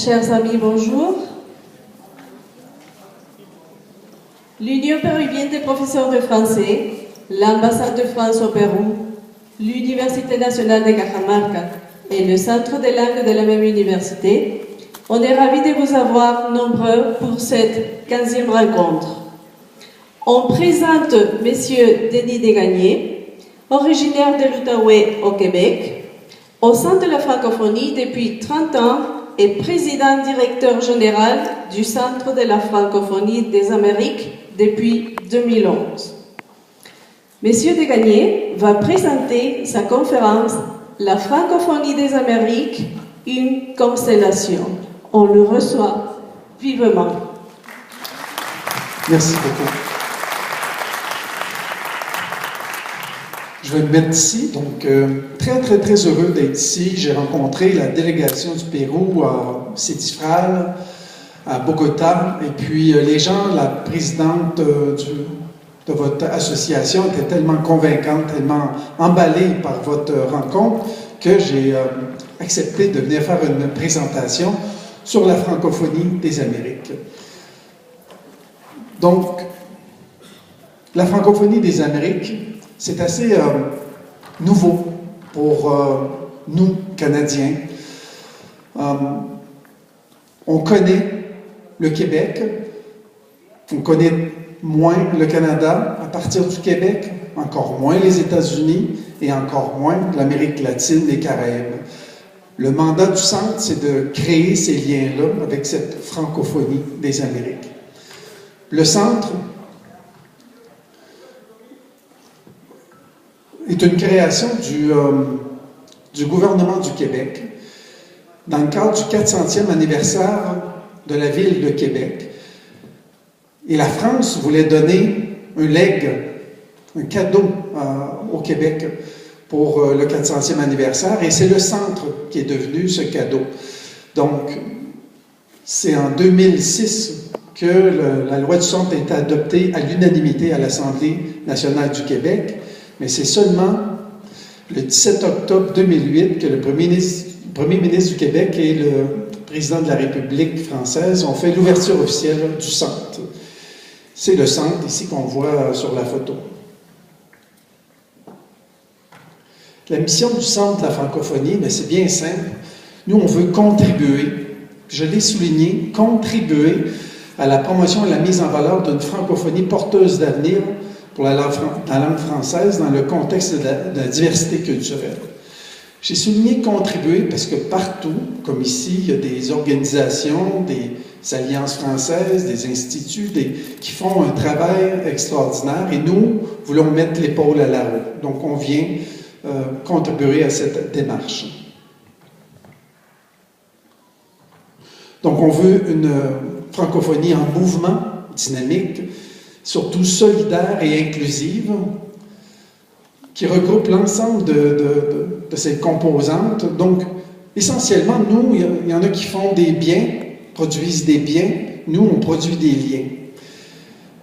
Chers amis, bonjour. L'Union péruvienne des professeurs de français, l'ambassade de France au Pérou, l'Université nationale de Cajamarca et le Centre des langues de la même université, on est ravis de vous avoir nombreux pour cette 15e rencontre. On présente M. Denis Desgagnés, originaire de l'Outaouais au Québec, au sein de la francophonie depuis 30 ans et président directeur général du Centre de la francophonie des Amériques depuis 2011. M. Desgagnés va présenter sa conférence « La francophonie des Amériques, une constellation ». On le reçoit vivement. Merci beaucoup. Je vais me mettre ici, donc très heureux d'être ici. J'ai rencontré la délégation du Pérou à Cétifral, à Bogota, et puis les gens, la présidente de votre association était tellement convaincante, tellement emballée par votre rencontre que j'ai accepté de venir faire une présentation sur la francophonie des Amériques. Donc, la francophonie des Amériques, c'est assez nouveau pour nous, Canadiens. On connaît le Québec, on connaît moins le Canada à partir du Québec, encore moins les États-Unis et encore moins l'Amérique latine, les Caraïbes. Le mandat du Centre, c'est de créer ces liens-là avec cette francophonie des Amériques. Le Centre est une création du gouvernement du Québec dans le cadre du 400e anniversaire de la ville de Québec. Et la France voulait donner un legs, un cadeau au Québec pour le 400e anniversaire, et c'est le Centre qui est devenu ce cadeau. Donc, c'est en 2006 que la loi du Centre a été adoptée à l'unanimité à l'Assemblée nationale du Québec, mais c'est seulement le 17 octobre 2008 que le premier ministre du Québec et le président de la République française ont fait l'ouverture officielle du Centre. C'est le Centre ici qu'on voit sur la photo. La mission du Centre de la francophonie, c'est bien simple. Nous, on veut contribuer, je l'ai souligné, contribuer à la promotion et la mise en valeur d'une francophonie porteuse d'avenir pour la langue française dans le contexte de la diversité culturelle. J'ai souligné contribuer parce que partout, comme ici, il y a des organisations, des alliances françaises, des instituts qui font un travail extraordinaire et nous voulons mettre l'épaule à la roue. Donc, on vient contribuer à cette démarche. Donc, on veut une francophonie en mouvement, dynamique, surtout solidaire et inclusive, qui regroupe l'ensemble de ces composantes. Donc, essentiellement, nous, il y en a qui font des biens, produisent des biens. Nous, on produit des liens.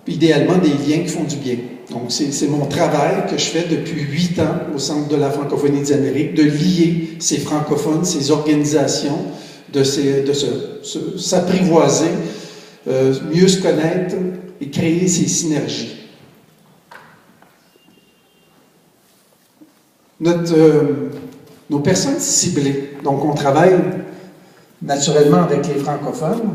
Idéalement, des liens qui font du bien. Donc, c'est mon travail que je fais depuis 8 ans au Centre de la francophonie des Amériques, de lier ces francophones, ces organisations, de s'apprivoiser, mieux se connaître et créer ces synergies. Nos personnes ciblées, donc on travaille naturellement avec les francophones,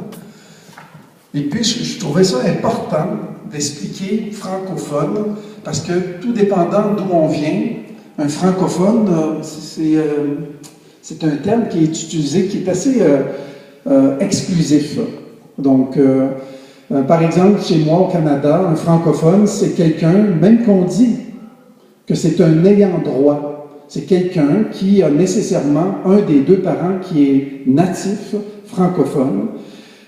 et puis je trouvais ça important d'expliquer francophone, parce que tout dépendant d'où on vient, un francophone, c'est un terme qui est utilisé, qui est assez exclusif. Donc, par exemple, chez moi au Canada, un francophone, c'est quelqu'un, même qu'on dit que c'est un ayant droit, c'est quelqu'un qui a nécessairement un des deux parents qui est natif francophone.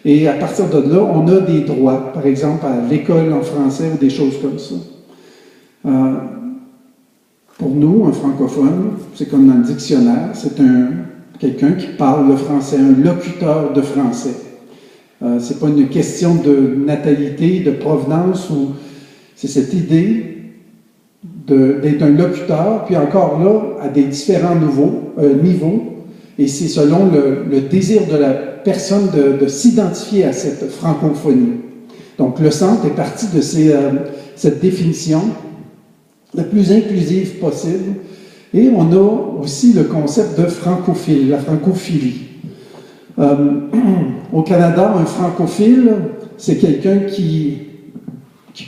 Et à partir de là, on a des droits, par exemple à l'école en français ou des choses comme ça. Pour nous, un francophone, c'est comme dans le dictionnaire, c'est quelqu'un qui parle le français, un locuteur de français. C'est pas une question de natalité, de provenance, ou c'est cette idée d'être un locuteur, puis encore là, à des différents niveaux, Et c'est selon le désir de la personne de s'identifier à cette francophonie. Donc, le centre est parti de cette définition la plus inclusive possible. Et on a aussi le concept de francophile, la francophilie. Au Canada, un francophile, c'est quelqu'un qui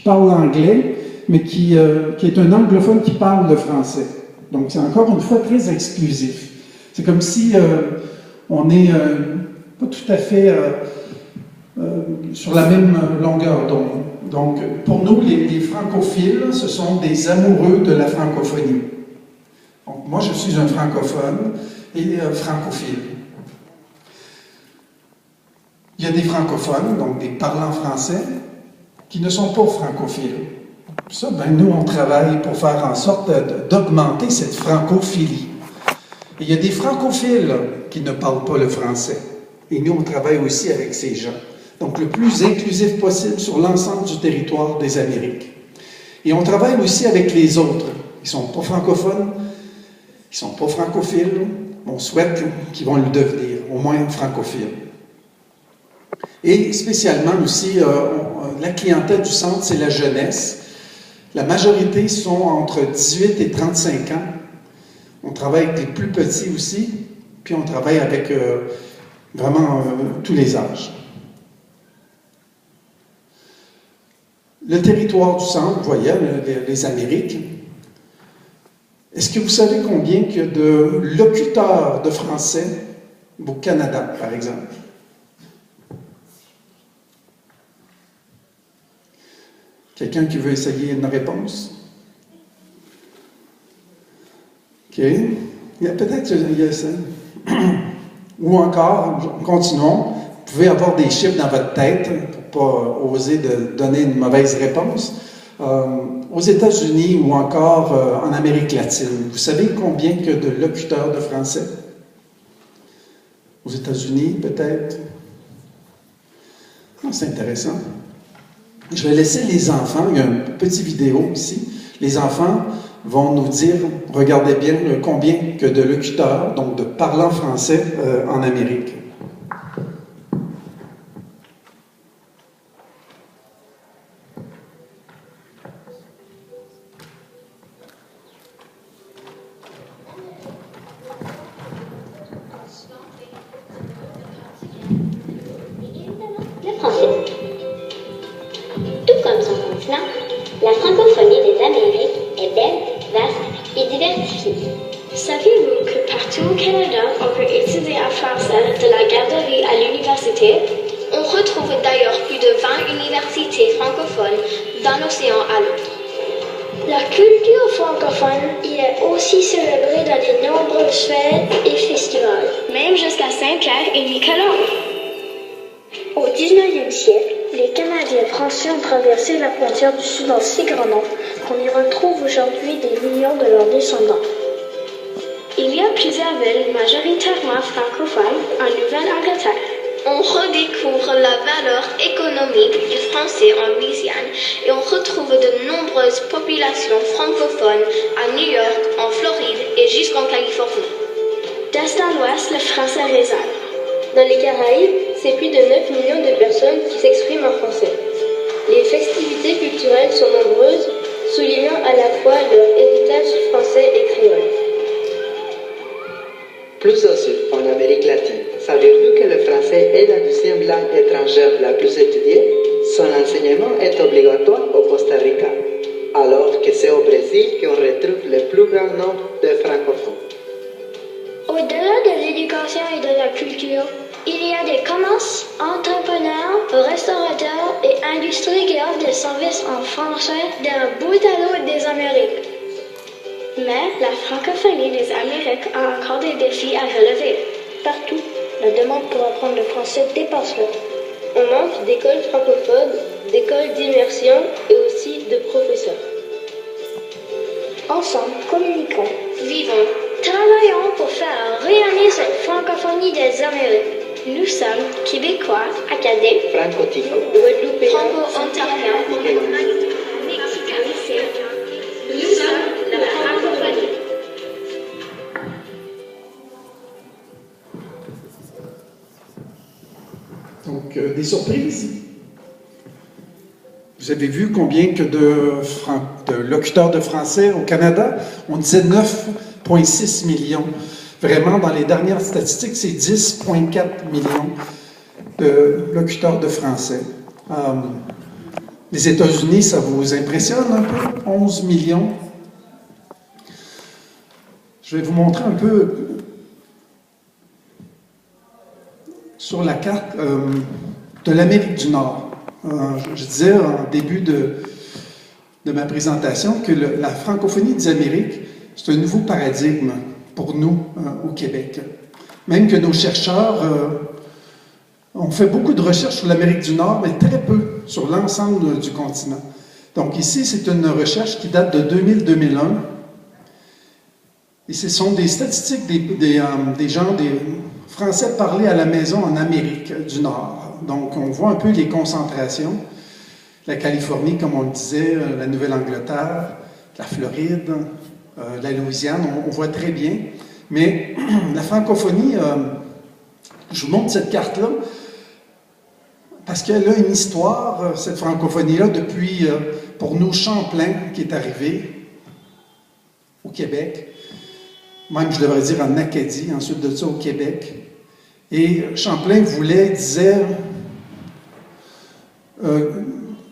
parle anglais, mais qui est un anglophone qui parle le français. Donc, c'est encore une fois très exclusif. C'est comme si on n'est pas tout à fait sur la même longueur d'onde. Donc, pour nous, les francophiles, ce sont des amoureux de la francophonie. Donc, moi, je suis un francophone et francophile. Il y a des francophones, donc des parlants français, qui ne sont pas francophiles. Ça, ben, nous, on travaille pour faire en sorte d'augmenter cette francophilie. Et il y a des francophiles qui ne parlent pas le français. Et nous, on travaille aussi avec ces gens. Donc, le plus inclusif possible sur l'ensemble du territoire des Amériques. Et on travaille aussi avec les autres. Ils ne sont pas francophones, ils ne sont pas francophiles. On souhaite qu'ils vont le devenir, au moins francophiles. Et spécialement aussi, la clientèle du centre, c'est la jeunesse. La majorité sont entre 18 et 35 ans. On travaille avec les plus petits aussi, puis on travaille avec vraiment tous les âges. Le territoire du centre, vous voyez, les Amériques. Est-ce que vous savez combien il y a de locuteurs de français au Canada, par exemple? Quelqu'un qui veut essayer une réponse? OK. Il y a peut-être ça. Ou encore, continuons, vous pouvez avoir des chiffres dans votre tête pour ne pas oser de donner une mauvaise réponse. Aux États-Unis ou encore en Amérique latine, vous savez combien il y a de locuteurs de français? Aux États-Unis, peut-être? Oh, c'est intéressant. Je vais laisser les enfants, il y a une petite vidéo ici. Les enfants vont nous dire, regardez bien combien que de locuteurs, donc de parlants français en Amérique. Le français. Tout comme son continent, la francophonie des Amériques est belle, vaste et diversifiée. Saviez-vous que partout au Canada, on peut étudier en français de la garderie à l'université? On retrouve d'ailleurs plus de 20 universités francophones d'un océan à l'autre. La culture francophone y est aussi célébrée dans de nombreuses fêtes et festivals, même jusqu'à Saint-Pierre et Miquelon. Au 19e siècle, les Canadiens français ont traversé la frontière du Sud en si grand nombre qu'on y retrouve aujourd'hui des millions de leurs descendants. Il y a plusieurs villes majoritairement francophones en Nouvelle-Angleterre. On redécouvre la valeur économique du français en Louisiane et on retrouve de nombreuses populations francophones à New York, en Floride et jusqu'en Californie. D'est à l'ouest, le français résonne. Dans les Caraïbes, c'est plus de 9 millions de personnes qui s'expriment en français. Les festivités culturelles sont nombreuses, soulignant à la fois leur héritage français et créole. Plus au sud, en Amérique latine, savez-vous que le français est la deuxième langue étrangère la plus étudiée? Son enseignement est obligatoire au Costa Rica, alors que c'est au Brésil qu'on retrouve le plus grand nombre de francophones. Au-delà de l'éducation et de la culture, il y a des commerces, entrepreneurs, restaurateurs et industries qui offrent des services en français d'un bout à l'autre des Amériques. Mais la francophonie des Amériques a encore des défis à relever. Partout, la demande pour apprendre le français dépasse l'autre. On manque d'écoles francophones, d'écoles d'immersion et aussi de professeurs. Ensemble, communiquons, vivons, travaillons pour faire rayonner cette francophonie des Amériques. Nous sommes Québécois, Acadiens, Franco-Tico, Guadeloupéens, Franco-Ontariens, Mexicains. Nous sommes la francophonie. des surprises. Vous avez vu combien que de locuteurs de français au Canada? On disait 9,6 millions. Vraiment, dans les dernières statistiques, c'est 10,4 millions de locuteurs de français. Les États-Unis, ça vous impressionne un peu? 11 millions. Je vais vous montrer un peu sur la carte de l'Amérique du Nord. Je disais en début de ma présentation que la francophonie des Amériques, c'est un nouveau paradigme pour nous au Québec. Même que nos chercheurs ont fait beaucoup de recherches sur l'Amérique du Nord, mais très peu sur l'ensemble du continent. Donc ici, c'est une recherche qui date de 2000-2001. Et ce sont des statistiques des gens, des Français parlés à la maison en Amérique du Nord. Donc, on voit un peu les concentrations. La Californie, comme on le disait, la Nouvelle-Angleterre, la Floride, la Louisiane, on voit très bien. Mais la francophonie, je vous montre cette carte-là, parce qu'elle a une histoire, cette francophonie-là, depuis, pour nous, Champlain, qui est arrivé au Québec, même, je devrais dire, en Acadie, ensuite de ça, au Québec. Et Champlain disait,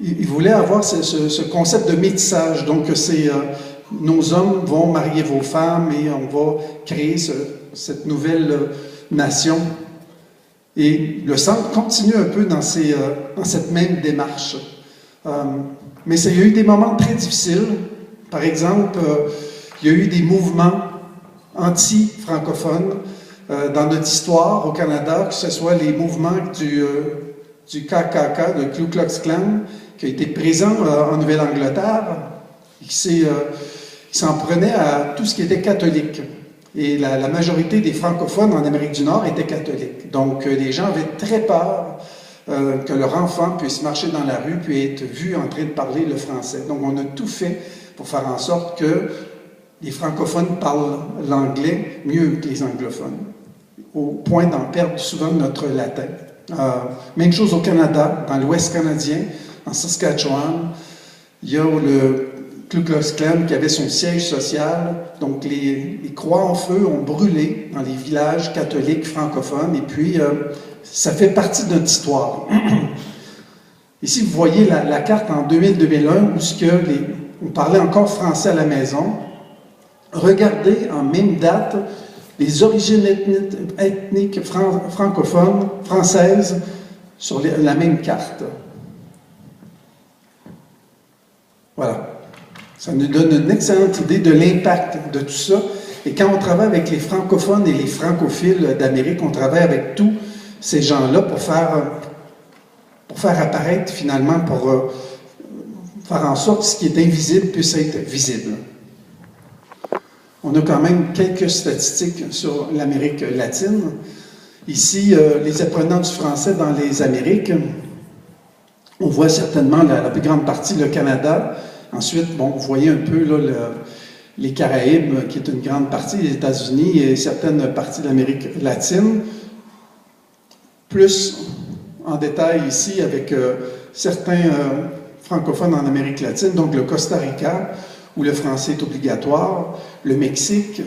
il voulait avoir ce concept de métissage. Donc, c'est nos hommes vont marier vos femmes et on va créer cette nouvelle nation. Et le centre continue un peu dans cette même démarche. Mais il y a eu des moments très difficiles. Par exemple, il y a eu des mouvements anti-francophones dans notre histoire au Canada, que ce soit les mouvements du KKK, le Ku Klux Klan, qui a été présent en Nouvelle-Angleterre, qui s'en prenait à tout ce qui était catholique. Et la majorité des francophones en Amérique du Nord étaient catholiques. Donc, les gens avaient très peur que leur enfant puisse marcher dans la rue puis être vu en train de parler le français. Donc, on a tout fait pour faire en sorte que les francophones parlent l'anglais mieux que les anglophones, au point d'en perdre souvent notre latin. Même chose au Canada, dans l'Ouest canadien, en Saskatchewan, il y a le Ku Klux Klan qui avait son siège social. Donc, les croix en feu ont brûlé dans les villages catholiques francophones. Et puis, ça fait partie de notre histoire. Ici, vous voyez la carte en 2000-2001 où on parlait encore français à la maison. Regardez en même date les origines ethniques francophones, françaises, sur la même carte. Voilà. Ça nous donne une excellente idée de l'impact de tout ça. Et quand on travaille avec les francophones et les francophiles d'Amérique, on travaille avec tous ces gens-là pour faire apparaître finalement, pour faire en sorte que ce qui est invisible puisse être visible. On a quand même quelques statistiques sur l'Amérique latine. Ici, les apprenants du français dans les Amériques, on voit certainement la plus grande partie, le Canada. Ensuite, bon, vous voyez un peu là, les Caraïbes, qui est une grande partie, les États-Unis et certaines parties de l'Amérique latine. Plus en détail ici avec certains francophones en Amérique latine, donc le Costa Rica, où le français est obligatoire, le Mexique,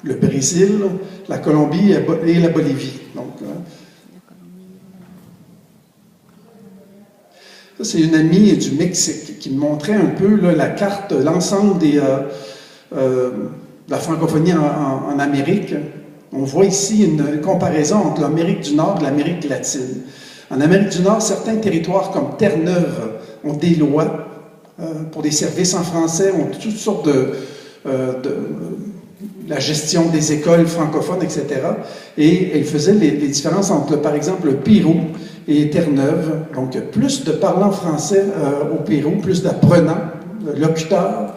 le Brésil, la Colombie et la Bolivie. Donc, ça, c'est une amie du Mexique qui me montrait un peu là, la carte, l'ensemble de la francophonie en Amérique. On voit ici une comparaison entre l'Amérique du Nord et l'Amérique latine. En Amérique du Nord, certains territoires comme Terre-Neuve ont des lois pour des services en français, ont toutes sortes de la gestion des écoles francophones, etc. Et elles faisaient les différences entre, par exemple, le Pérou et Terre-Neuve. Donc, plus de parlants français au Pérou, plus d'apprenants, de locuteurs,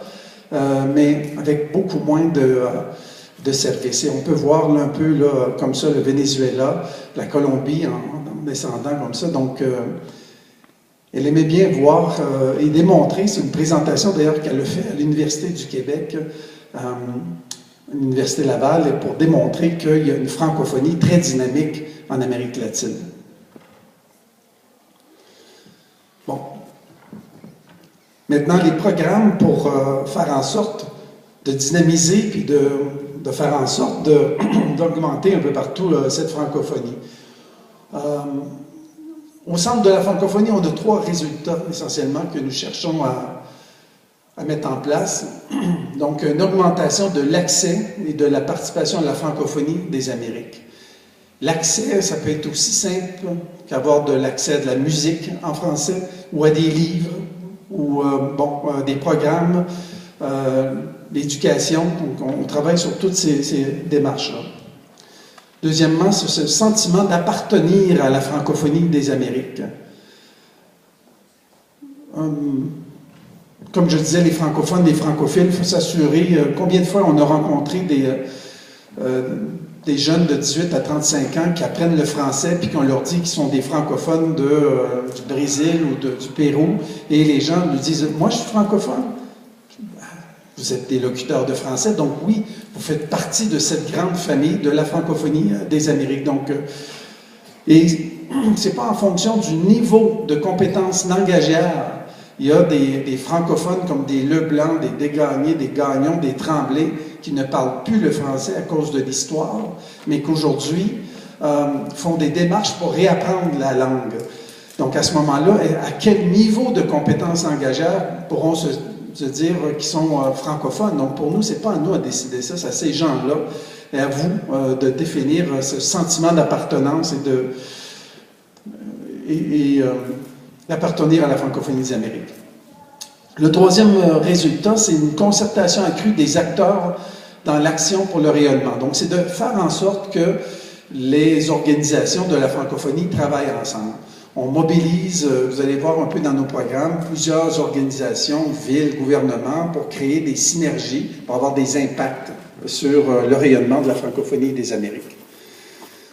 mais avec beaucoup moins de services. Et on peut voir là, un peu là, comme ça le Venezuela, la Colombie en descendant comme ça. Donc, elle aimait bien voir et démontrer, c'est une présentation d'ailleurs qu'elle a fait à l'Université du Québec, l'Université Laval, pour démontrer qu'il y a une francophonie très dynamique en Amérique latine. Bon. Maintenant, les programmes pour faire en sorte de dynamiser puis de faire en sorte d'augmenter un peu partout cette francophonie. Au centre de la francophonie, on a 3 résultats essentiellement que nous cherchons à mettre en place. Donc, une augmentation de l'accès et de la participation à la francophonie des Amériques. L'accès, ça peut être aussi simple qu'avoir de l'accès à de la musique en français ou à des livres ou des programmes, l'éducation. On travaille sur toutes ces démarches-là. Deuxièmement, c'est ce sentiment d'appartenir à la francophonie des Amériques. Comme je disais, les francophones, les francophiles, il faut s'assurer combien de fois on a rencontré des jeunes de 18 à 35 ans qui apprennent le français puis qu'on leur dit qu'ils sont des francophones du Brésil ou du Pérou et les gens nous disent « Moi, je suis francophone. » Vous êtes des locuteurs de français, donc oui, vous faites partie de cette grande famille de la francophonie des Amériques. Donc, et c'est pas en fonction du niveau de compétences langagières. Il y a des francophones comme des Leblanc, des Desgagnés, des Gagnon, des Tremblay qui ne parlent plus le français à cause de l'histoire, mais qu'aujourd'hui font des démarches pour réapprendre la langue. Donc à ce moment-là, à quel niveau de compétences langagières pourront se dire qu'ils sont francophones? Donc pour nous, c'est pas à nous à décider ça, c'est à ces gens-là et à vous de définir ce sentiment d'appartenance et d'appartenir à la francophonie des Amériques. Le troisième résultat, c'est une concertation accrue des acteurs dans l'action pour le rayonnement. Donc, c'est de faire en sorte que les organisations de la francophonie travaillent ensemble. On mobilise, vous allez voir un peu dans nos programmes, plusieurs organisations, villes, gouvernements, pour créer des synergies, pour avoir des impacts sur le rayonnement de la francophonie des Amériques.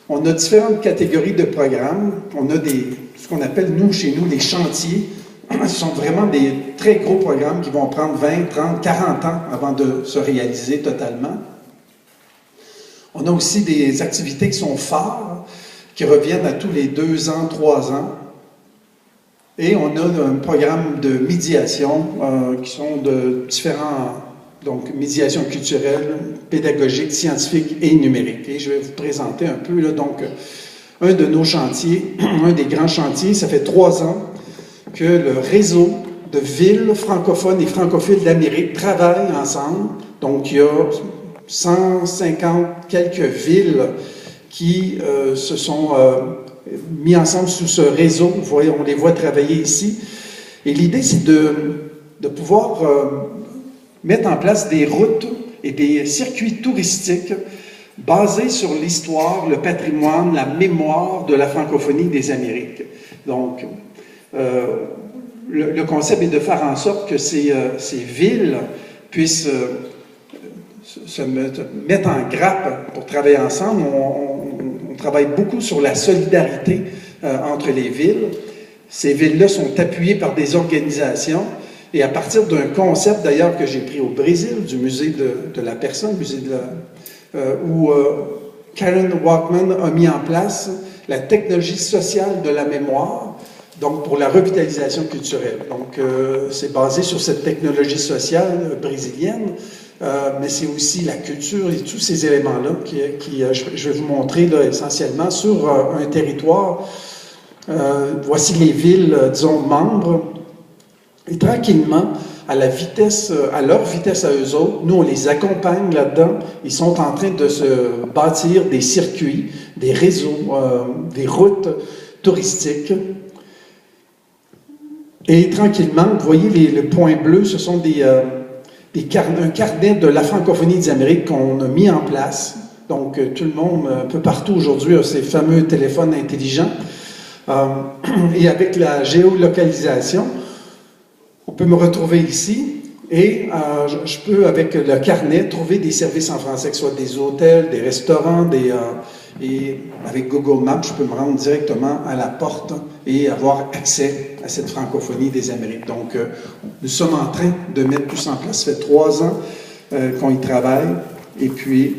On a différentes catégories de programmes. On a ce qu'on appelle, nous, chez nous, des chantiers. Ce sont vraiment des très gros programmes qui vont prendre 20, 30, 40 ans avant de se réaliser totalement. On a aussi des activités qui sont phares, qui reviennent à tous les 2 ans, 3 ans. Et on a un programme de médiation qui sont de différents, donc médiation culturelle, pédagogique, scientifique et numérique. Et je vais vous présenter un peu, là, donc, un de nos chantiers, un des grands chantiers, ça fait 3 ans que le réseau de villes francophones et francophiles d'Amérique travaillent ensemble. Donc, il y a 150 quelques villes qui se sont mis ensemble sous ce réseau. Vous voyez, on les voit travailler ici. Et l'idée, c'est de pouvoir mettre en place des routes et des circuits touristiques basés sur l'histoire, le patrimoine, la mémoire de la francophonie des Amériques. Donc, le concept est de faire en sorte que ces villes puissent se mettre en grappe pour travailler ensemble. On travaille beaucoup sur la solidarité entre les villes. Ces villes-là sont appuyées par des organisations et à partir d'un concept d'ailleurs que j'ai pris au Brésil, du musée de la personne, musée où Karen Walkman a mis en place la technologie sociale de la mémoire, donc pour la revitalisation culturelle. Donc c'est basé sur cette technologie sociale brésilienne, mais c'est aussi la culture et tous ces éléments-là qui je vais vous montrer là, essentiellement sur un territoire. Voici les villes, disons, membres, et tranquillement, à leur vitesse à eux autres, nous on les accompagne là-dedans. Ils sont en train de se bâtir des circuits, des réseaux, des routes touristiques. Et tranquillement, vous voyez le point bleu, ce sont un carnet de la francophonie des Amériques qu'on a mis en place. Donc tout le monde, un peu partout aujourd'hui, a ces fameux téléphones intelligents. Et avec la géolocalisation, on peut me retrouver ici et je peux, avec le carnet, trouver des services en français, que ce soit des hôtels, des restaurants, et avec Google Maps, je peux me rendre directement à la porte et avoir accès à cette francophonie des Amériques. Donc, nous sommes en train de mettre tout ça en place. Ça fait 3 ans qu'on y travaille et puis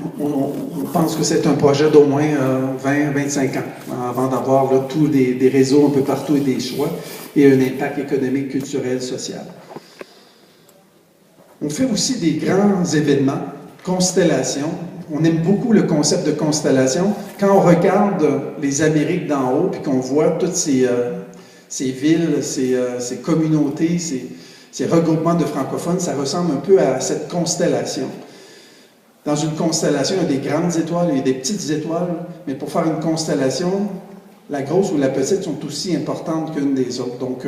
on pense que c'est un projet d'au moins 20-25 ans avant d'avoir tous des réseaux un peu partout et des choix et un impact économique, culturel, social. On fait aussi des grands événements, constellations. On aime beaucoup le concept de constellation. Quand on regarde les Amériques d'en haut puis qu'on voit toutes ces villes, ces communautés, ces regroupements de francophones, ça ressemble un peu à cette constellation. Dans une constellation, il y a des grandes étoiles, il y a des petites étoiles, mais pour faire une constellation, la grosse ou la petite sont aussi importantes qu'une des autres. Donc,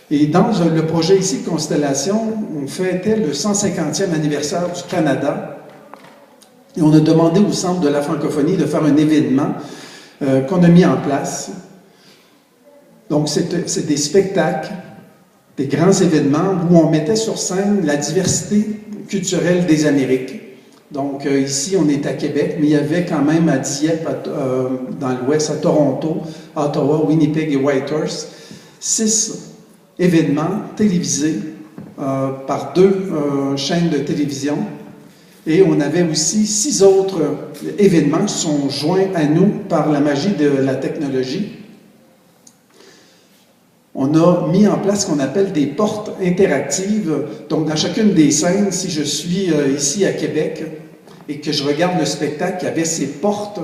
et dans le projet ici, Constellation, on fêtait le 150e anniversaire du Canada et on a demandé au Centre de la francophonie de faire un événement qu'on a mis en place. Donc, c'est des spectacles, des grands événements où on mettait sur scène la diversité culturelle des Amériques. Donc, ici, on est à Québec, mais il y avait quand même à Dieppe, dans l'Ouest, à Toronto, Ottawa, Winnipeg et Whitehorse, 6 événements télévisés par 2 chaînes de télévision. Et on avait aussi 6 autres événements qui sont joints à nous par la magie de la technologie. On a mis en place ce qu'on appelle des portes interactives. Donc, dans chacune des scènes, si je suis ici à Québec et que je regarde le spectacle, il y avait ces portes,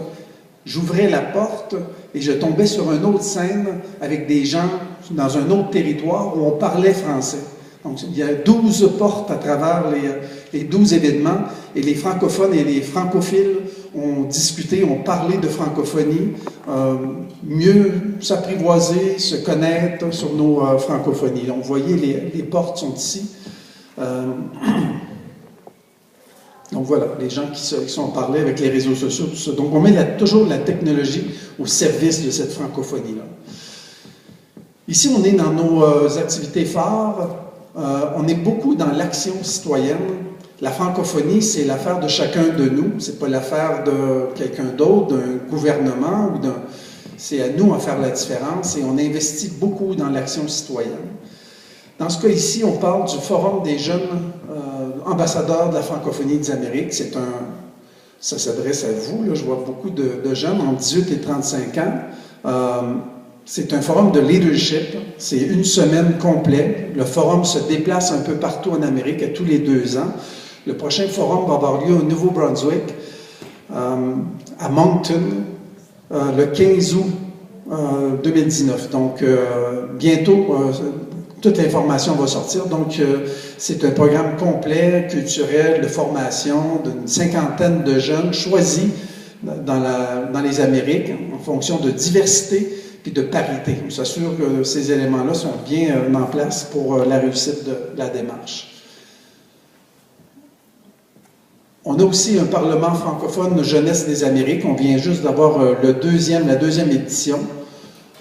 j'ouvrais la porte et je tombais sur une autre scène avec des gens dans un autre territoire où on parlait français. Donc, il y a 12 portes à travers les 12 événements et les francophones et les francophiles ont discuté, ont parlé de francophonie, mieux s'apprivoiser, se connaître sur nos francophonies. Donc, vous voyez, les portes sont ici. Donc voilà, les gens qui sont parlés avec les réseaux sociaux, tout ça. Donc, on met toujours la technologie au service de cette francophonie-là. Ici, on est dans nos activités phares. On est beaucoup dans l'action citoyenne. La francophonie, c'est l'affaire de chacun de nous. C'est pas l'affaire de quelqu'un d'autre, d'un gouvernement. C'est à nous à faire la différence et on investit beaucoup dans l'action citoyenne. Dans ce cas ici, on parle du Forum des jeunes ambassadeurs de la francophonie des Amériques. Ça s'adresse à vous. Là. Je vois beaucoup de jeunes entre 18 et 35 ans. C'est un forum de leadership. C'est une semaine complète. Le forum se déplace un peu partout en Amérique à tous les 2 ans. Le prochain forum va avoir lieu au Nouveau-Brunswick, à Moncton, le 15 août 2019. Donc, bientôt, toute l'information va sortir. Donc, c'est un programme complet, culturel, de formation d'une 50aine de jeunes choisis dans les Amériques en fonction de diversité puis de parité. On s'assure que ces éléments-là sont bien en place pour la réussite de la démarche. On a aussi un Parlement francophone Jeunesse des Amériques. On vient juste d'avoir la deuxième édition.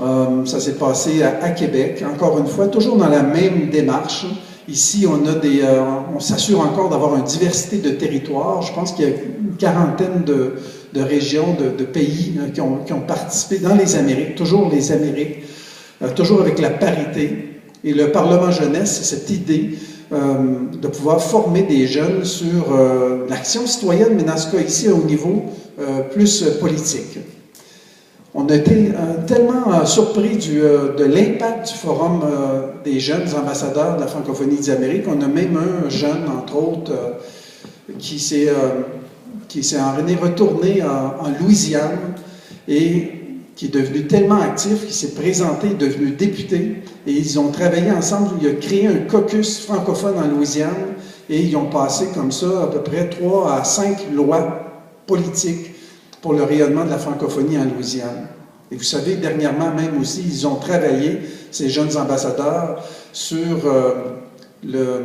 Ça s'est passé à Québec, encore une fois, toujours dans la même démarche. Ici, on s'assure encore d'avoir une diversité de territoires. Je pense qu'il y a une 40aine de régions, de pays qui ont participé dans les Amériques, toujours les Amériques, toujours avec la parité. Et le Parlement jeunesse, c'est cette idée de pouvoir former des jeunes sur l'action citoyenne, mais dans ce cas ici, au niveau plus politique. On a été tellement surpris de l'impact du Forum des jeunes ambassadeurs de la francophonie des Amériques. On a même un jeune, entre autres, qui s'est retourné en Louisiane et qui est devenu tellement actif qu'il s'est présenté, devenu député, et ils ont travaillé ensemble. Il a créé un caucus francophone en Louisiane et ils ont passé comme ça à peu près 3 à 5 lois politiques pour le rayonnement de la francophonie en Louisiane. Et vous savez, dernièrement même aussi, ils ont travaillé, ces jeunes ambassadeurs, sur la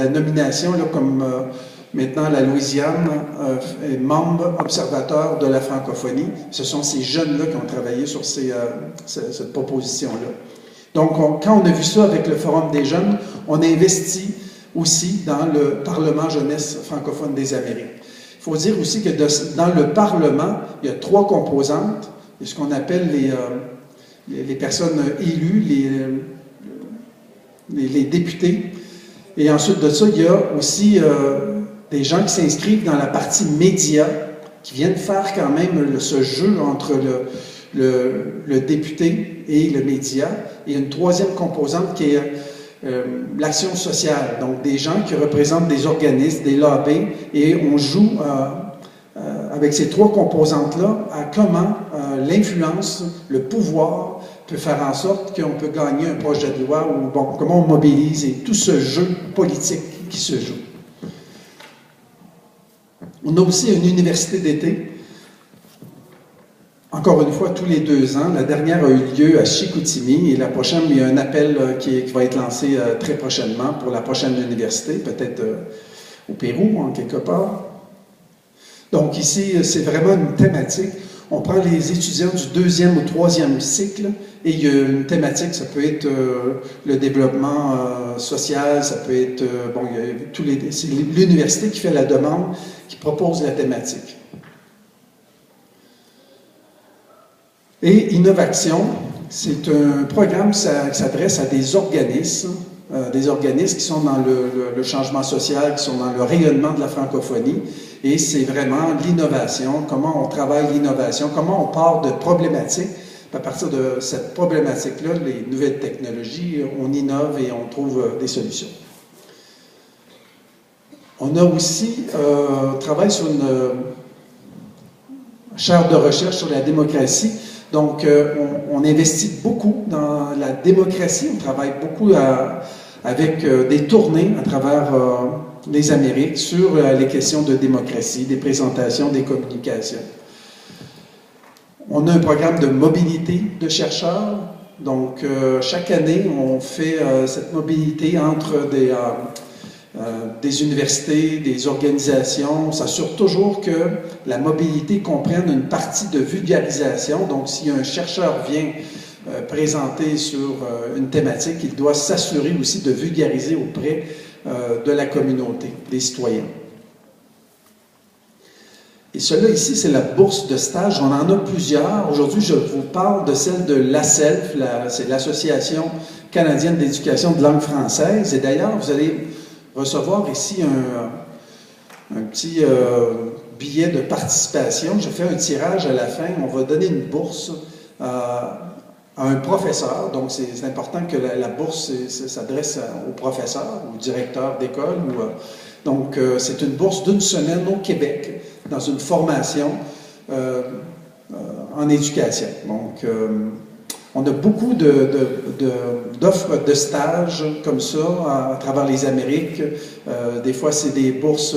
nomination, là, comme maintenant la Louisiane est membre observateur de la francophonie. Ce sont ces jeunes-là qui ont travaillé sur cette proposition-là. Donc, quand on a vu ça avec le Forum des jeunes, on a investi aussi dans le Parlement jeunesse francophone des Amériques. Il faut dire aussi que dans le Parlement, il y a 3 composantes. Il y a ce qu'on appelle les personnes élues, les députés. Et ensuite de ça, il y a aussi des gens qui s'inscrivent dans la partie médias, qui viennent faire quand même ce jeu entre le député et le média. Et une troisième composante qui est l'action sociale, donc des gens qui représentent des organismes, des lobbies, et on joue avec ces trois composantes-là à comment l'influence, le pouvoir peut faire en sorte qu'on peut gagner un projet de loi ou bon, comment on mobilise et tout ce jeu politique qui se joue. On a aussi une université d'été. Encore une fois, tous les 2 ans. La dernière a eu lieu à Chicoutimi et la prochaine, il y a un appel qui va être lancé très prochainement pour la prochaine université, peut-être au Pérou, en quelque part. Donc ici, c'est vraiment une thématique. On prend les étudiants du 2e ou 3e cycle et il y a une thématique, ça peut être le développement social, ça peut être, bon, il y a c'est l'université qui fait la demande, qui propose la thématique. Et Innovation, c'est un programme qui s'adresse à des organismes qui sont dans le changement social, qui sont dans le rayonnement de la francophonie. Et c'est vraiment l'innovation, comment on travaille l'innovation, comment on part de problématiques. À partir de cette problématique-là, les nouvelles technologies, on innove et on trouve des solutions. On a aussi travaillé sur une chaire de recherche sur la démocratie. Donc, on investit beaucoup dans la démocratie. On travaille beaucoup avec des tournées à travers les Amériques sur les questions de démocratie, des présentations, des communications. On a un programme de mobilité de chercheurs. Donc, chaque année, on fait cette mobilité entre des universités, des organisations. On s'assure toujours que la mobilité comprenne une partie de vulgarisation. Donc, si un chercheur vient présenter sur une thématique, il doit s'assurer aussi de vulgariser auprès de la communauté, des citoyens. Et cela ici, c'est la bourse de stage. On en a plusieurs. Aujourd'hui, je vous parle de celle de l'ACELF, c'est l'Association canadienne d'éducation de langue française. Et d'ailleurs, vous allez recevoir ici un petit billet de participation. Je fais un tirage à la fin. On va donner une bourse à un professeur. Donc, c'est important que la bourse s'adresse au professeur, au directeur d'école. Donc, c'est une bourse d'1 semaine au Québec, dans une formation en éducation. Donc, on a beaucoup d'offres de stages comme ça à travers les Amériques. Des fois, c'est des bourses.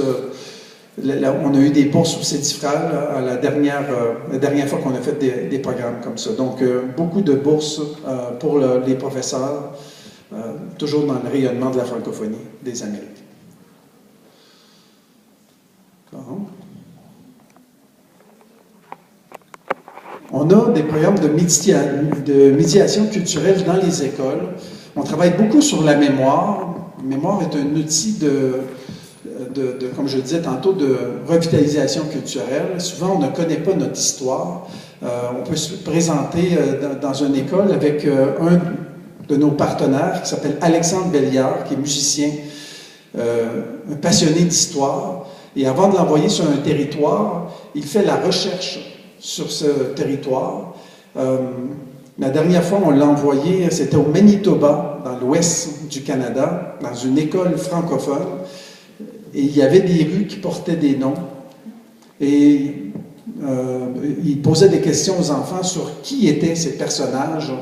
On a eu des bourses au CEDIFRAL la dernière fois qu'on a fait des programmes comme ça. Donc, beaucoup de bourses pour les professeurs, toujours dans le rayonnement de la francophonie des Amériques. Bon. On a des programmes de médiation culturelle dans les écoles. On travaille beaucoup sur la mémoire. La mémoire est un outil comme je le disais tantôt, de revitalisation culturelle. Souvent, on ne connaît pas notre histoire. On peut se présenter dans une école avec un de nos partenaires qui s'appelle Alexandre Belliard, qui est musicien, un passionné d'histoire. Et avant de l'envoyer sur un territoire, il fait la recherche sur ce territoire. La dernière fois, on l'a envoyé, c'était au Manitoba, dans l'ouest du Canada, dans une école francophone. Et il y avait des rues qui portaient des noms. Et il posait des questions aux enfants sur qui étaient ces personnages.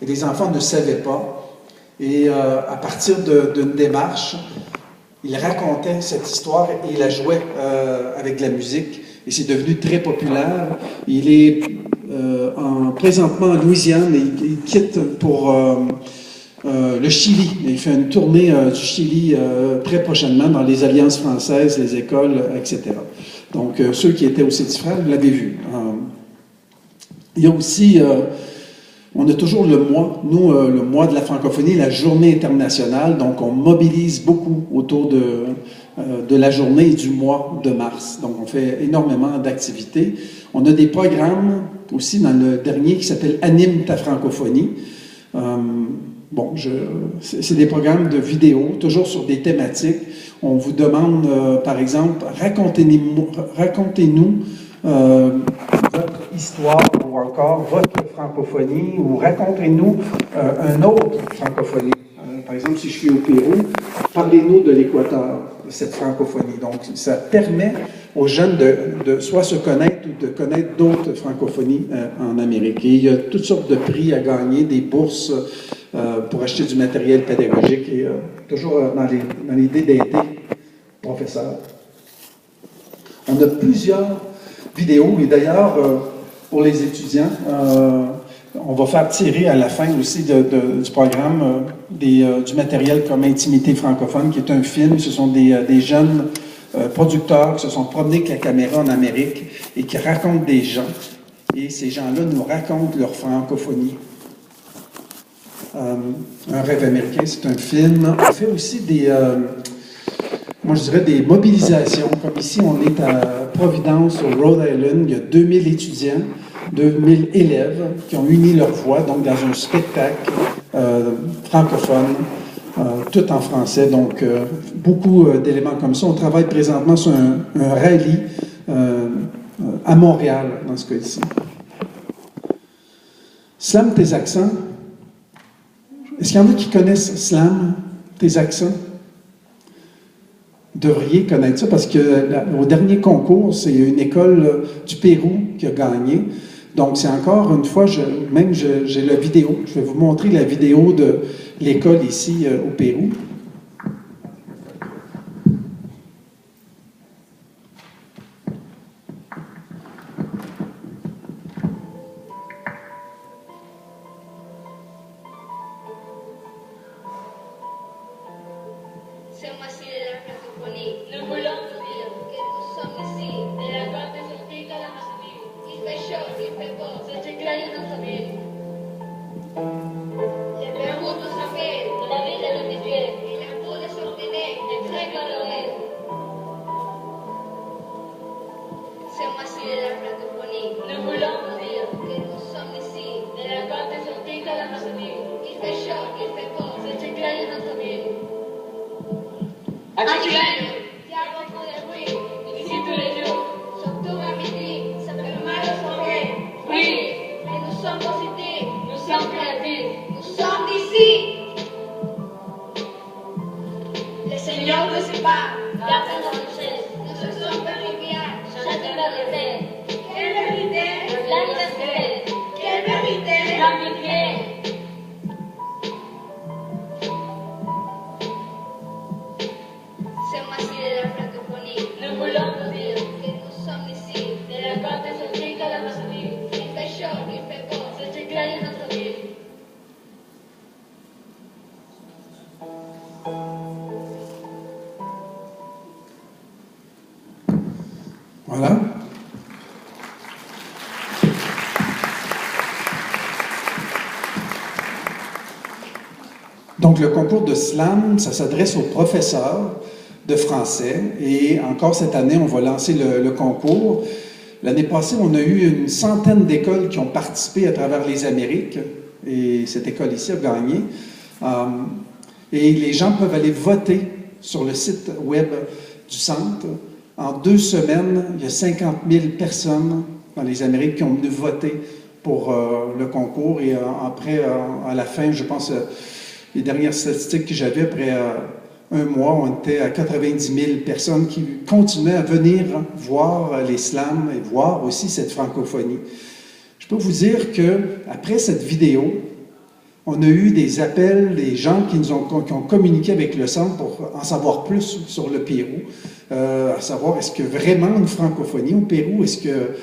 Et les enfants ne savaient pas. Et à partir d'une démarche, il racontait cette histoire et il la jouait avec de la musique. Et c'est devenu très populaire. Il est présentement en Louisiane et il quitte pour le Chili. Il fait une tournée du Chili très prochainement dans les alliances françaises, les écoles, etc. Donc, ceux qui étaient au CEDIFRAL l'avaient vu. Il y a aussi, on a toujours le mois, nous, le mois de la francophonie, la journée internationale. Donc, on mobilise beaucoup autour de la journée et du mois de mars. Donc, on fait énormément d'activités. On a des programmes aussi dans le dernier qui s'appelle « Anime ta francophonie ». bon, c'est des programmes de vidéo, toujours sur des thématiques. On vous demande, par exemple, racontez-nous votre histoire ou encore votre francophonie, ou racontez-nous un autre francophonie. Par exemple, si je suis au Pérou, parlez-nous de l'Équateur, de cette francophonie. Donc, ça permet aux jeunes de soit se connaître ou de connaître d'autres francophonies en Amérique. Et il y a toutes sortes de prix à gagner, des bourses pour acheter du matériel pédagogique et toujours dans l'idée d'aider les professeurs. On a plusieurs vidéos et d'ailleurs, pour les étudiants, on va faire tirer à la fin aussi du programme du matériel comme Intimité francophone, qui est un film. Ce sont des jeunes producteurs qui se sont promenés avec la caméra en Amérique et qui racontent des gens. Et ces gens-là nous racontent leur francophonie. Un rêve américain, c'est un film. On fait aussi moi je dirais des mobilisations. Comme ici, on est à Providence, au Rhode Island. Il y a 2000 étudiants, 2000 élèves qui ont uni leur voix, donc dans un spectacle francophone, tout en français. Donc, beaucoup d'éléments comme ça. On travaille présentement sur un rallye à Montréal, dans ce cas-ci. Slam tes accents. Est-ce qu'il y en a qui connaissent Slam tes accents? Vous devriez connaître ça parce qu'au dernier concours, c'est une école du Pérou qui a gagné. Donc, c'est encore une fois, j'ai la vidéo. Je vais vous montrer la vidéo de l'école ici au Pérou. Voilà. Donc, le concours de slam, ça s'adresse aux professeurs de français. Et encore cette année, on va lancer le concours. L'année passée, on a eu une centaine d'écoles qui ont participé à travers les Amériques. Et cette école ici a gagné. Et les gens peuvent aller voter sur le site web du centre. En 2 semaines, il y a 50 000 personnes dans les Amériques qui ont venu voter pour le concours. Et après, à la fin, je pense, les dernières statistiques que j'avais, après un mois, on était à 90 000 personnes qui continuaient à venir voir les slams et voir aussi cette francophonie. Je peux vous dire qu'après cette vidéo, on a eu des appels, des gens qui ont communiqué avec le centre pour en savoir plus sur le Pérou, à savoir est-ce que vraiment une francophonie au Pérou, est-ce que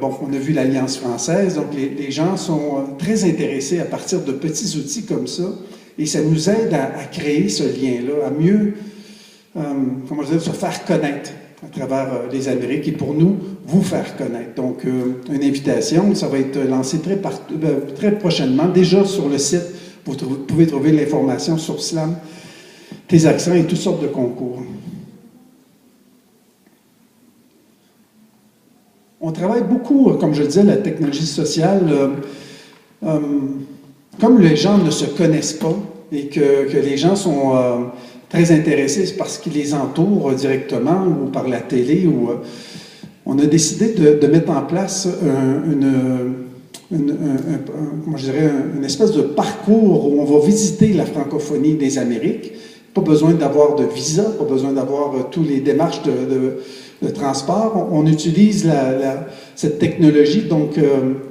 on a vu l'Alliance française, donc les gens sont très intéressés à partir de petits outils comme ça, et ça nous aide à créer ce lien-là, à mieux, se faire connaître à travers les Amériques, et pour nous, vous faire connaître. Donc, une invitation, ça va être lancé très prochainement. Déjà sur le site, vous pouvez trouver l'information sur Slam, tes accents et toutes sortes de concours. On travaille beaucoup, comme je disais, la technologie sociale. comme les gens ne se connaissent pas et que les gens sont très intéressés parce qu'ils les entourent directement ou par la télé, on a décidé de mettre en place comment je dirais, une espèce de parcours où on va visiter la francophonie des Amériques. Pas besoin d'avoir de visa, pas besoin d'avoir tous les démarches de transport. On utilise cette technologie, donc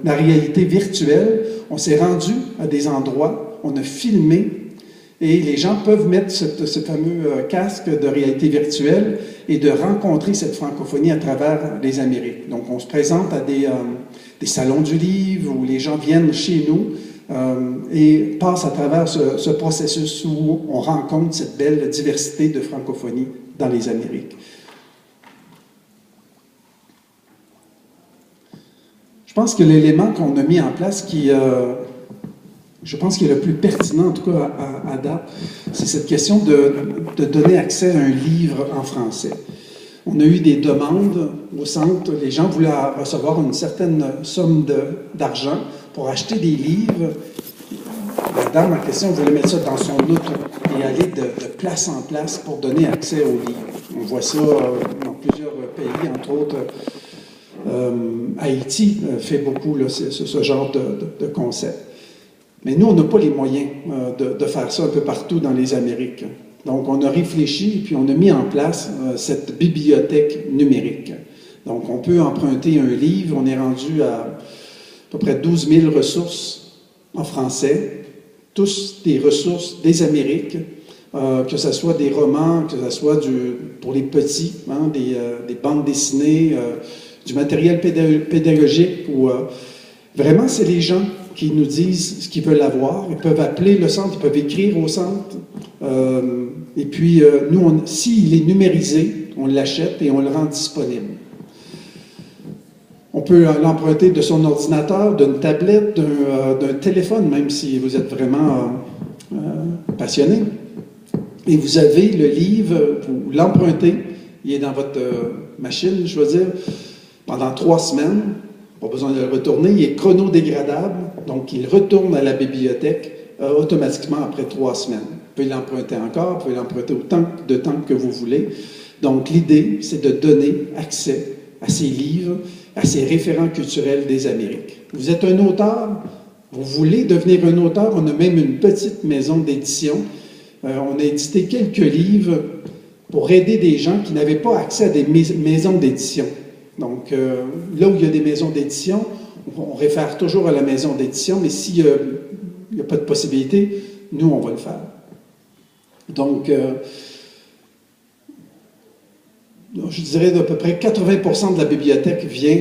la réalité virtuelle. On s'est rendu à des endroits, on a filmé, et les gens peuvent mettre ce fameux casque de réalité virtuelle et de rencontrer cette francophonie à travers les Amériques. Donc, on se présente à des salons du livre où les gens viennent chez nous et passent à travers ce processus où on rencontre cette belle diversité de francophonie dans les Amériques. Je pense que l'élément qu'on a mis en place je pense qu'il est le plus pertinent, en tout cas à date, c'est cette question de donner accès à un livre en français. On a eu des demandes au centre, les gens voulaient recevoir une certaine somme d'argent pour acheter des livres. La dame en question voulait mettre ça dans son auto et aller de place en place pour donner accès aux livres. On voit ça dans plusieurs pays, entre autres Haïti fait beaucoup ce genre de concept. Mais nous, on n'a pas les moyens de faire ça un peu partout dans les Amériques. Donc, on a réfléchi et puis on a mis en place cette bibliothèque numérique. Donc, on peut emprunter un livre. On est rendu à peu près 12 000 ressources en français, tous des ressources des Amériques, que ce soit des romans, que ce soit pour les petits, hein, des bandes dessinées, du matériel pédagogique. Vraiment, c'est les gens qui nous disent ce qu'ils veulent avoir. Ils peuvent appeler le centre, ils peuvent écrire au centre. Et puis, nous, s'il est numérisé, on l'achète et on le rend disponible. On peut l'emprunter de son ordinateur, d'une tablette, d'un téléphone, même si vous êtes vraiment passionné. Et vous avez le livre, vous l'empruntez, il est dans votre machine, je veux dire, pendant 3 semaines. Pas besoin de le retourner, il est chronodégradable, donc il retourne à la bibliothèque automatiquement après 3 semaines. Vous pouvez l'emprunter encore, vous pouvez l'emprunter autant de temps que vous voulez. Donc l'idée, c'est de donner accès à ces livres, à ces référents culturels des Amériques. Vous êtes un auteur, vous voulez devenir un auteur, on a même une petite maison d'édition. On a édité quelques livres pour aider des gens qui n'avaient pas accès à des maisons d'édition. Donc, là où il y a des maisons d'édition, on réfère toujours à la maison d'édition, mais s'il n'y a pas de possibilité, nous, on va le faire. Donc, je dirais d'à peu près 80% de la bibliothèque vient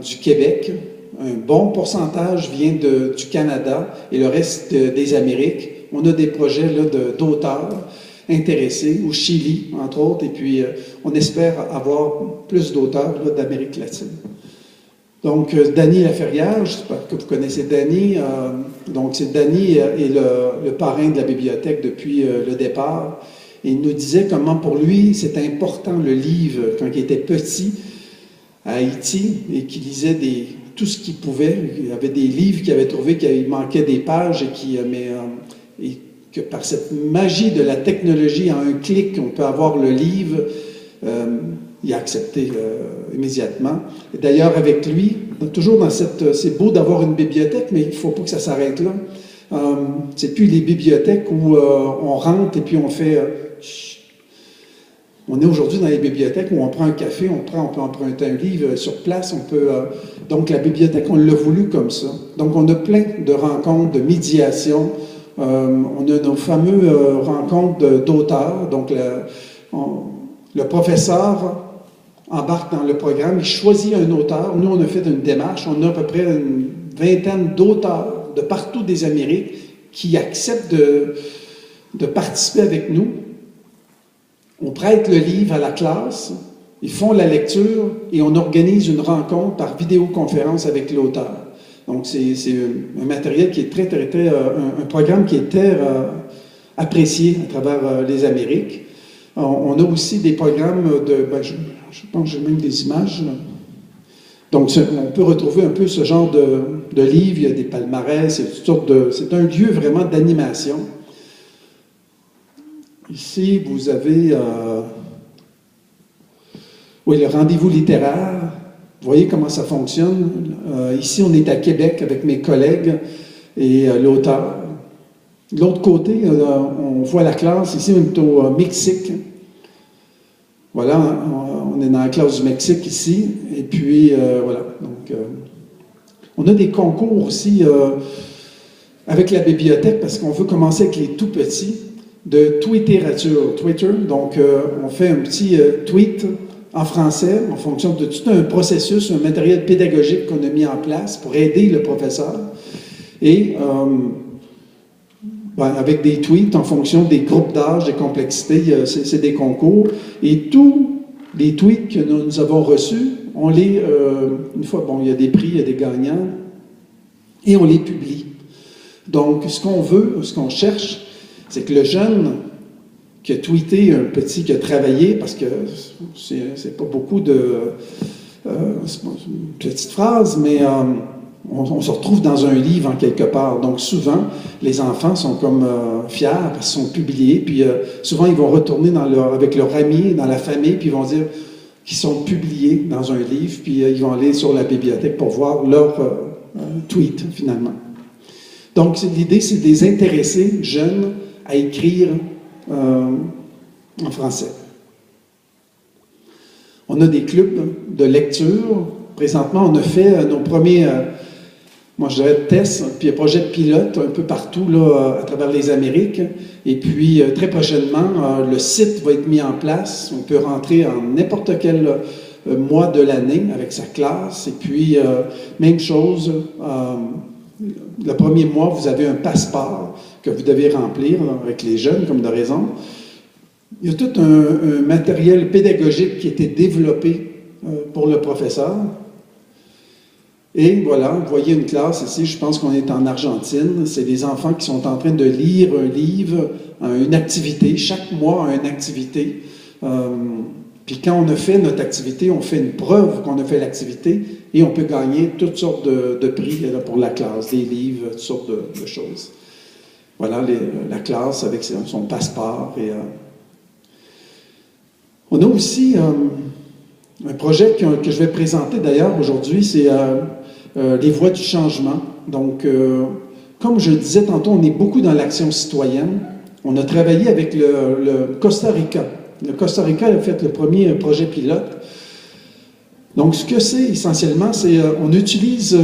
du Québec, un bon pourcentage vient du Canada et le reste des Amériques. On a des projets d'auteurs intéressés, au Chili, entre autres, et puis on espère avoir plus d'auteurs d'Amérique latine. Donc, Danny Laferrière, j'espère que vous connaissez Danny. Donc, Danny est le parrain de la bibliothèque depuis le départ. Et il nous disait comment pour lui, c'était important le livre, quand il était petit, à Haïti, et qu'il lisait tout ce qu'il pouvait. Il y avait des livres qu'il avait trouvés, qu'il manquait des pages, et que par cette magie de la technologie, en un clic, on peut avoir le livre. Il a accepté immédiatement. Et d'ailleurs, avec lui, toujours dans c'est beau d'avoir une bibliothèque, mais il ne faut pas que ça s'arrête là. C'est plus les bibliothèques où on rentre et puis on fait... On est aujourd'hui dans les bibliothèques où on prend un café, on peut emprunter un livre sur place, donc la bibliothèque, on l'a voulu comme ça. Donc on a plein de rencontres, de médiation, on a nos fameuses rencontres d'auteurs, donc le professeur embarque dans le programme, il choisit un auteur. Nous, on a fait une démarche, on a à peu près une 20aine d'auteurs de partout des Amériques qui acceptent de participer avec nous. On prête le livre à la classe, ils font la lecture et on organise une rencontre par vidéoconférence avec l'auteur. Donc, c'est un matériel qui est un programme qui est très apprécié à travers les Amériques. On a aussi des programmes je pense que j'ai même des images. Donc, on peut retrouver un peu ce genre de livres, il y a des palmarès, c'est un lieu vraiment d'animation. Ici, vous avez oui, le rendez-vous littéraire. Vous voyez comment ça fonctionne. Ici, on est à Québec avec mes collègues et l'auteur. De l'autre côté, on voit la classe. Ici, on est au Mexique. Voilà, on est dans la classe du Mexique ici. Et puis, voilà. Donc, on a des concours aussi avec la bibliothèque parce qu'on veut commencer avec les tout petits de Twitterature. Twitter. Donc, on fait un petit tweet en français en fonction de tout un processus, un matériel pédagogique qu'on a mis en place pour aider le professeur. Et avec des tweets en fonction des groupes d'âge, des complexités, c'est des concours. Et tous les tweets que nous avons reçus, on les, une fois, bon, il y a des prix, il y a des gagnants, et on les publie. Donc, ce qu'on veut, ce qu'on cherche, c'est que le jeune qui a tweeté, un petit qui a travaillé, parce que c'est pas beaucoup de petites phrases, mais on se retrouve dans un livre en quelque part. Donc souvent, les enfants sont comme fiers parce qu'ils sont publiés, puis souvent ils vont retourner avec leurs amis, dans la famille, puis ils vont dire qu'ils sont publiés dans un livre, puis ils vont aller sur la bibliothèque pour voir leur tweet finalement. Donc l'idée, c'est de les intéresser, jeunes, à écrire en français. On a des clubs de lecture. Présentement, on a fait nos premiers, moi je dirais, tests, puis un projet de pilote un peu partout là, à travers les Amériques. Et puis, très prochainement, le site va être mis en place. On peut rentrer en n'importe quel mois de l'année avec sa classe. Et puis, même chose, le premier mois, vous avez un passeport que vous devez remplir avec les jeunes, comme de raison. Il y a tout un matériel pédagogique qui a été développé pour le professeur. Et voilà, vous voyez une classe ici, je pense qu'on est en Argentine. C'est des enfants qui sont en train de lire un livre, une activité. Chaque mois, une activité. Puis quand on a fait notre activité, on fait une preuve qu'on a fait l'activité et on peut gagner toutes sortes de prix là, pour la classe, des livres, toutes sortes de choses. Voilà la classe avec son passeport. Et, on a aussi un projet que je vais présenter d'ailleurs aujourd'hui, c'est les voies du changement. Donc, comme je le disais tantôt, on est beaucoup dans l'action citoyenne. On a travaillé avec le Costa Rica. Le Costa Rica a fait le premier projet pilote. Donc, ce que c'est essentiellement, c'est on utilise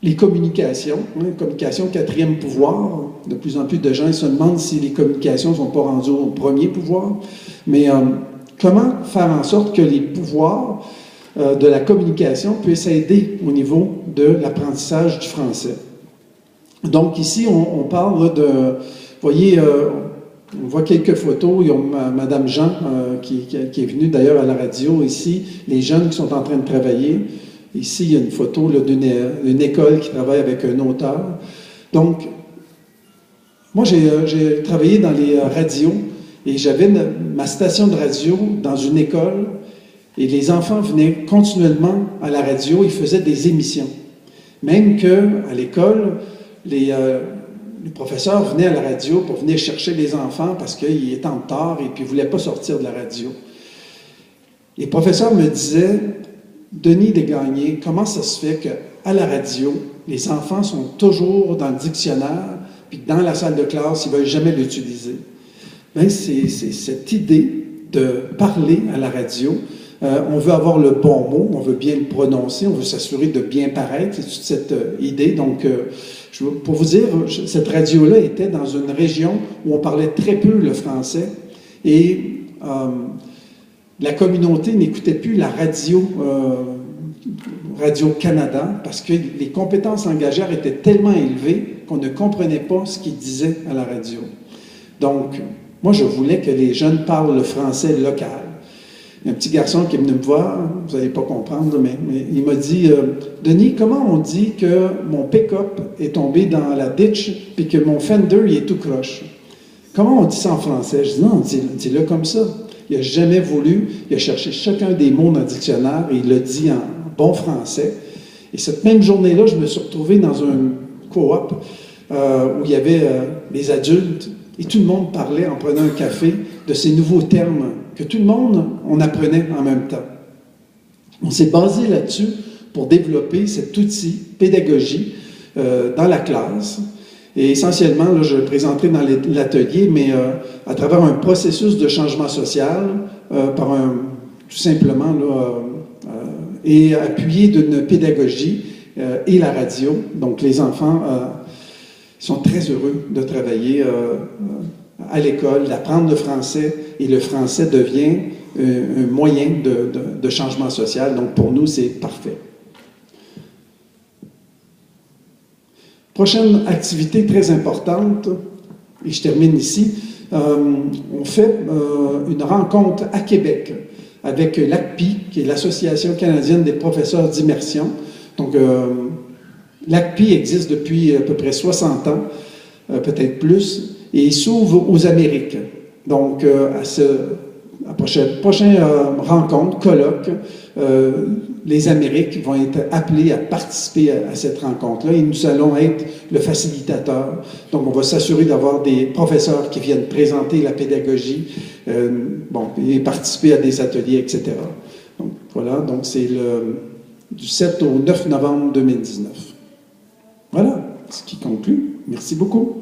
les communications, communication quatrième pouvoir. De plus en plus de gens se demandent si les communications ne sont pas rendues au premier pouvoir. Mais comment faire en sorte que les pouvoirs de la communication puissent aider au niveau de l'apprentissage du français? Donc ici, on parle de... Vous voyez, on voit quelques photos. Il y a Mme Jean qui est venue d'ailleurs à la radio ici. Les jeunes qui sont en train de travailler. Ici, il y a une photo d'une école qui travaille avec un auteur. Donc, moi, j'ai travaillé dans les radios et j'avais ma station de radio dans une école et les enfants venaient continuellement à la radio, ils faisaient des émissions. Même qu'à l'école, les professeurs venaient à la radio pour venir chercher les enfants parce qu'ils étaient en retard et puis ils ne voulaient pas sortir de la radio. Les professeurs me disaient, Denis Desgagnés, comment ça se fait qu'à la radio, les enfants sont toujours dans le dictionnaire puis dans la salle de classe, ils ne veulent jamais l'utiliser? Bien, c'est cette idée de parler à la radio. On veut avoir le bon mot, on veut bien le prononcer, on veut s'assurer de bien paraître. C'est toute cette idée. Donc, pour vous dire, cette radio-là était dans une région où on parlait très peu le français et la communauté n'écoutait plus la radio Radio-Canada parce que les compétences langagières étaient tellement élevées qu'on ne comprenait pas ce qu'ils disaient à la radio. Donc, moi, je voulais que les jeunes parlent le français local. Il y a un petit garçon qui est venu me voir, vous n'allez pas comprendre, mais il m'a dit « Denis, comment on dit que mon pick-up est tombé dans la ditch puis que mon Fender, il est tout croche? Comment on dit ça en français? » Je dis « Non, dis-le comme ça. » Il n'a jamais voulu, il a cherché chacun des mots dans le dictionnaire et il l'a dit en bon français. Et cette même journée-là, je me suis retrouvé dans un coop où il y avait les adultes et tout le monde parlait en prenant un café de ces nouveaux termes que tout le monde, on apprenait en même temps. On s'est basé là-dessus pour développer cet outil pédagogie dans la classe. Et essentiellement, là, je le présenterai dans l'atelier, mais à travers un processus de changement social, tout simplement, là, et appuyé d'une pédagogie et la radio. Donc, les enfants sont très heureux de travailler à l'école, d'apprendre le français, et le français devient un moyen de changement social. Donc, pour nous, c'est parfait. Prochaine activité très importante, et je termine ici, on fait une rencontre à Québec avec l'ACPI, qui est l'Association canadienne des professeurs d'immersion. Donc, l'ACPI existe depuis à peu près 60 ans, peut-être plus, et il s'ouvre aux Amériques. Donc, à prochaine rencontre, colloque, les Amériques vont être appelés à participer à cette rencontre-là et nous allons être le facilitateur. Donc, on va s'assurer d'avoir des professeurs qui viennent présenter la pédagogie, et participer à des ateliers, etc. Donc, voilà, donc c'est du 7 au 9 novembre 2019. Voilà, ce qui conclut. Merci beaucoup.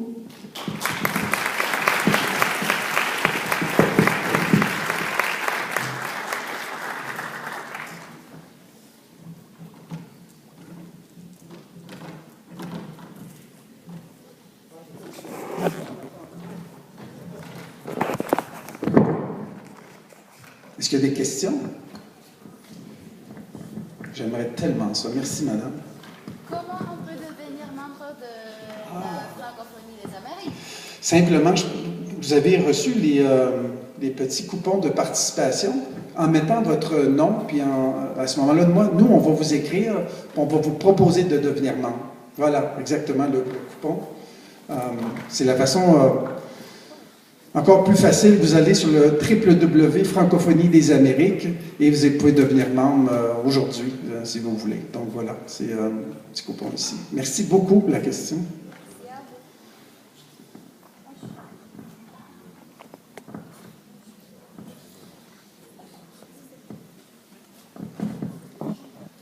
Est-ce qu'il y a des questions? J'aimerais tellement ça. Merci, madame. Comment on peut devenir membre de la francophonie des Amériques? Simplement, vous avez reçu les petits coupons de participation en mettant votre nom, puis à ce moment-là, nous, on va vous écrire, puis on va vous proposer de devenir membre. Voilà, exactement le coupon. C'est la façon... encore plus facile, vous allez sur le www.francophonie des Amériques et vous pouvez devenir membre aujourd'hui, si vous voulez. Donc voilà, c'est un petit coupon ici. Merci beaucoup pour la question.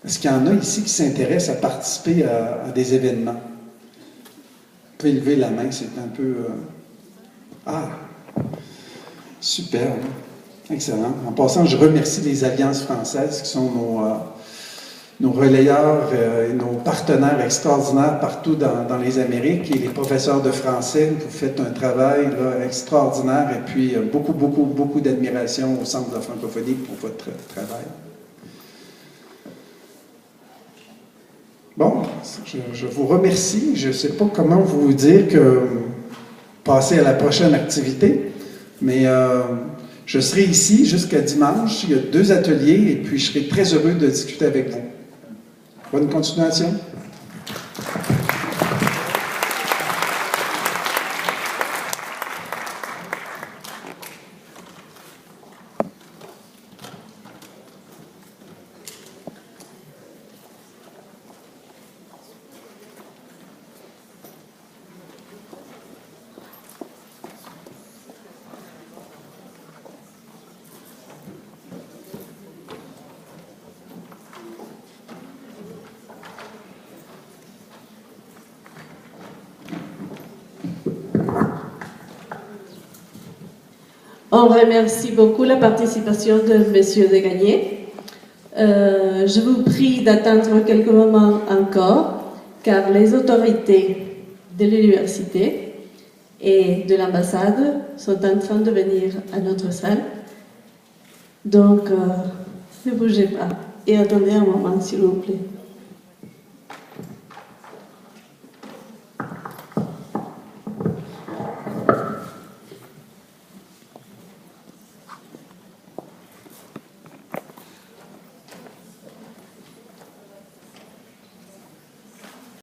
Est-ce qu'il y en a ici qui s'intéressent à participer à des événements? Vous pouvez lever la main, c'est un peu... Super, excellent. En passant, je remercie les Alliances françaises qui sont nos relayeurs et nos partenaires extraordinaires partout dans les Amériques et les professeurs de français. Vous faites un travail là, extraordinaire et puis beaucoup, beaucoup, beaucoup d'admiration au Centre de la francophonie pour votre travail. Bon, je vous remercie. Je ne sais pas comment vous dire que passer à la prochaine activité. Mais je serai ici jusqu'à dimanche. Il y a 2 ateliers et puis je serai très heureux de discuter avec vous. Bonne continuation. On remercie beaucoup la participation de M. Desgagnés. Je vous prie d'attendre quelques moments encore, car les autorités de l'université et de l'ambassade sont en train de venir à notre salle. Donc, ne bougez pas et attendez un moment, s'il vous plaît.